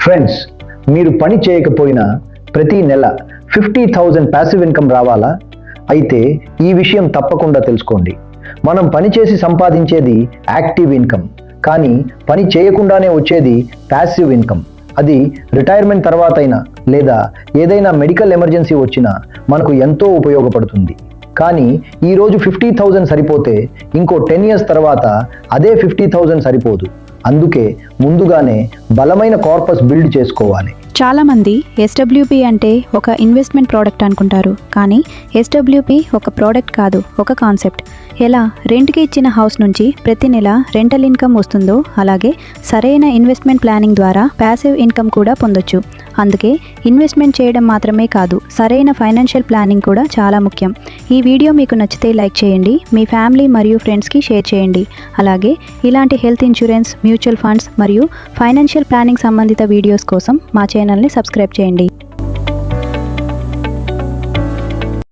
Friends, మీరు పని చేయకపోయినా ప్రతి నెల 50,000 ప్యాసివ్ ఇన్కమ్ రావాలా? అయితే ఈ విషయం తప్పకుండా తెలుసుకోండి. మనం పని చేసి సంపాదించేది యాక్టివ్ ఇన్కమ్, కానీ పని చేయకుండానే వచ్చేది ప్యాసివ్ ఇన్కమ్. అది రిటైర్మెంట్ తర్వాత అయినా లేదా ఏదైనా మెడికల్ ఎమర్జెన్సీ వచ్చినా మనకు ఎంతో ఉపయోగపడుతుంది. కానీ ఈరోజు 50,000 సరిపోతే ఇంకో 10 years తర్వాత అదే 50,000 సరిపోదు. అందుకే ముందుగానే బలమైన కార్పస్ బిల్డ్ చేసుకోవాలి. చాలామంది ఎస్డబ్ల్యూపీ అంటే ఒక ఇన్వెస్ట్మెంట్ ప్రోడక్ట్ అనుకుంటారు, కానీ ఎస్డబ్ల్యూపీ ఒక ప్రోడక్ట్ కాదు, ఒక కాన్సెప్ట్. ఎలా రెంట్కి ఇచ్చిన హౌస్ నుంచి ప్రతి నెల రెంటల్ ఇన్కమ్ వస్తుందో అలాగే సరైన ఇన్వెస్ట్మెంట్ ప్లానింగ్ ద్వారా ప్యాసివ్ ఇన్కమ్ కూడా పొందొచ్చు. అందుకే ఇన్వెస్ట్మెంట్ చేయడం మాత్రమే కాదు, సరైన ఫైనాన్షియల్ ప్లానింగ్ కూడా చాలా ముఖ్యం. ఈ వీడియో మీకు నచ్చితే లైక్ చేయండి, మీ ఫ్యామిలీ మరియు ఫ్రెండ్స్కి షేర్ చేయండి. అలాగే ఇలాంటి హెల్త్ ఇన్సూరెన్స్, మ్యూచువల్ ఫండ్స్ మరియు ఫైనాన్షియల్ ప్లానింగ్ సంబంధిత వీడియోస్ కోసం మా ఛానల్ని సబ్స్క్రైబ్ చేయండి.